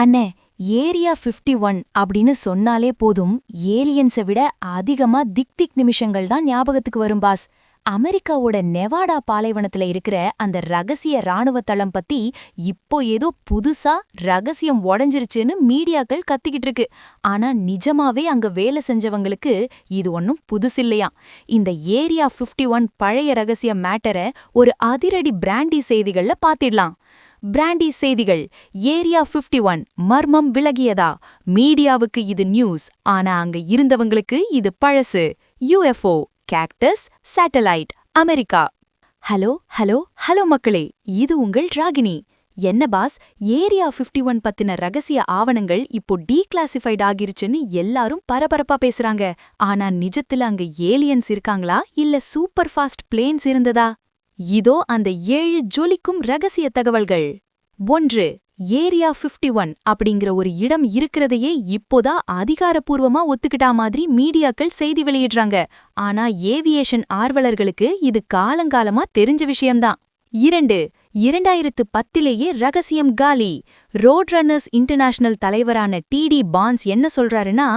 அண்ணே, ஏரியா 51 அப்படின்னு சொன்னாலே போதும், ஏலியன்ஸை விட அதிகமா திக் நிமிஷங்கள் தான் ஞாபகத்துக்கு வரும் பாஸ். அமெரிக்காவோட நெவாடா பாலைவனத்துல இருக்கிற அந்த ரகசிய ராணுவ தளம் பத்தி இப்போ ஏதோ புதுசா ரகசியம் உடைஞ்சிருச்சுன்னு மீடியாக்கள் கத்திக்கிட்டு இருக்கு. ஆனா நிஜமாவே அங்க வேலை செஞ்சவங்களுக்கு இது ஒன்னும் புதுசில்லையாம். இந்த ஏரியா 51 பழைய ரகசிய மேட்டரை ஒரு அதிரடி பிராண்டி செய்திகள்ல பாத்திடலாம். பிராண்டி செய்திகள். ஏரியா 51 மர்மம் விலகியதா? மீடியாவுக்கு இது நியூஸ், ஆனா அங்க இருந்தவங்களுக்கு இது பழசு. UFO, cactus, satellite, America. Hello hello hello மக்களே, இது உங்கள் ராகினி. என்ன பாஸ், ஏரியா 51 பத்தின ரகசிய ஆவணங்கள் இப்போ டீக்ளாசிஃபைட் ஆகிருச்சுன்னு எல்லாரும் பரபரப்பா பேசுறாங்க. ஆனா நிஜத்துல அங்க ஏலியன்ஸ் இருக்காங்களா இல்ல சூப்பர் ஃபாஸ்ட் பிளேன்ஸ் இருந்ததா? இதோ அந்த 7 ஜொலிக்கும் ரகசிய தகவல்கள். 1. ஏரியா 51 அப்படிங்கிற ஒரு இடம் இருக்கிறதையே இப்போதான் அதிகாரப்பூர்வமா ஒத்துக்கிட்டா மாதிரி மீடியாக்கள் செய்தி வெளியிடுறாங்க. ஆனா ஏவியேஷன் ஆர்வலர்களுக்கு இது காலங்காலமா தெரிஞ்ச விஷயம்தான். 2. 2010லேயே ரகசியம் காலி. ரோட் ரன்னர்ஸ் இன்டர்நேஷனல் தலைவரான டி.டி. பான்ஸ் என்ன சொல்றாருன்னா,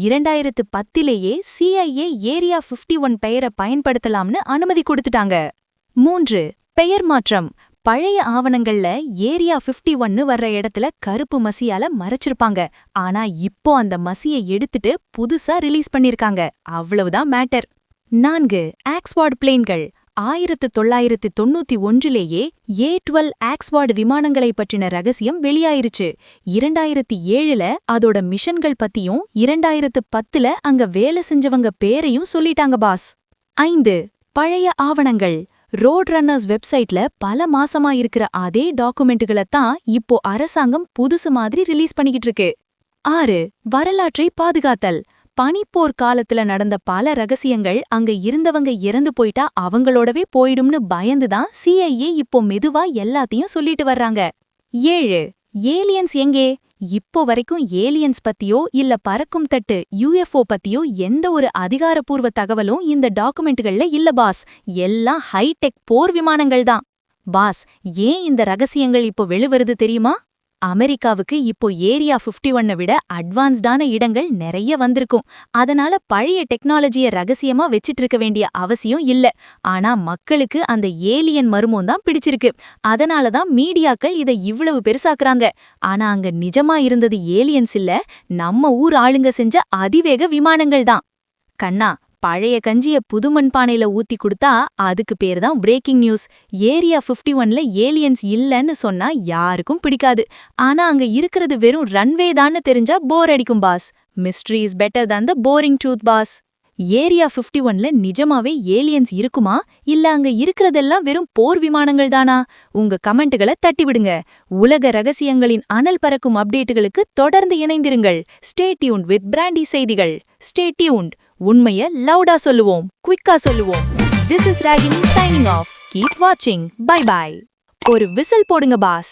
2010லேயே CIA ஏரியா 51 பெயரை பயன்படுத்தலாம்னு அனுமதி கொடுத்துட்டாங்க. 3. பெயர் மாற்றம். பழைய ஆவணங்கள்ல ஏரியா 51 வர்ற இடத்துல கருப்பு மசியால மறைச்சிருப்பாங்க. ஆனா இப்போ அந்த மசியை எடுத்துட்டு புதுசா ரிலீஸ் பண்ணிருக்காங்க. அவ்வளவுதான் மேட்டர். 4. ஆக்ஸ்வார்ட் பிளேன்கள். 1991லேயே A-12 ஆக்ஸ்வார்டு விமானங்களை பற்றின ரகசியம் வெளியாயிருச்சு. 2007ல அதோட மிஷன்கள் பத்தியும் 2010ல அங்க வேலை செஞ்சவங்க பேரையும் சொல்லிட்டாங்க பாஸ். 5. பழைய ஆவணங்கள். ரோட் ரன்னர்ஸ் வெப்சைட்ல பல மாசமா இருக்கிற அதே டாக்குமெண்ட்டுகளைத்தான் இப்போ அரசாங்கம் புதுசு மாதிரி ரிலீஸ் பண்ணிக்கிட்டு இருக்கு. 6. வரலாற்றை பாதுகாத்தல். பனிப்போர் காலத்துல நடந்த பல ரகசியங்கள் அங்க இருந்தவங்க இறந்து போயிட்டா அவங்களோடவே போயிடும்னு பயந்துதான் CIA இப்போ மெதுவா எல்லாத்தையும் சொல்லிட்டு வர்றாங்க. 7. ஏலியன்ஸ் எங்கே? இப்போ வரைக்கும் ஏலியன்ஸ் பத்தியோ இல்ல பறக்கும் தட்டு UFO பத்தியோ எந்த ஒரு அதிகாரப்பூர்வ தகவலும் இந்த டாக்குமெண்ட்டுகள்ல இல்ல பாஸ். எல்லாம் ஹைடெக் போர் விமானங்கள் தான். பாஸ், ஏன் இந்த ரகசியங்கள் இப்போ வெளிவருது தெரியுமா? அமெரிக்காவுக்கு இப்போ ஏரியா 51 விட அட்வான்ஸ்டான இடங்கள் நிறைய வந்திருக்கும். அதனால பழைய டெக்னாலஜிய ரகசியமா வச்சிட்டு இருக்க வேண்டிய அவசியம் இல்ல. ஆனா மக்களுக்கு அந்த ஏலியன் மர்மம் தான் பிடிச்சிருக்கு. அதனாலதான் மீடியாக்கள் இதை இவ்வளவு பெருசாக்குறாங்க. ஆனா அங்க நிஜமா இருந்தது ஏலியன்ஸ் இல்ல, நம்ம ஊர் ஆளுங்க செஞ்ச அதிவேக விமானங்கள் தான். கண்ணா, பழைய கஞ்சிய புது மண்பானையில ஊத்தி கொடுத்தா அதுக்கு பேர் தான் பிரேக்கிங் நியூஸ். ஏரியா 51ல ஏலியன்ஸ் இல்லன்னு சொன்னா யாருக்கும் பிடிக்காது. ஆனா அங்க இருக்கிறது வெறும் ரன்வே தான்னு தெரிஞ்சா போர் அடிக்கும் boss. Mystery is better than the boring truth boss. Area 51ல நிஜமாவே ஏலியன்ஸ் இருக்குமா இல்ல அங்க இருக்கிறதெல்லாம் வெறும் போர் விமானங்கள் தானா? உங்க கமெண்ட்டுகளை தட்டி விடுங்க. உலக ரகசியங்களின் அனல் பறக்கும் அப்டேட்டுகளுக்கு தொடர்ந்து இணைந்திருங்கள். ஸ்டே டியூன்ட் வித் பிராண்டி செய்திகள். Stay tuned. உண்மைய லவுடா சொல்லுவோம், குயிக்கா சொல்லுவோம். This is Ragini signing off. Keep watching. Bye bye. ஒரு விசில் போடுங்க பாஸ்.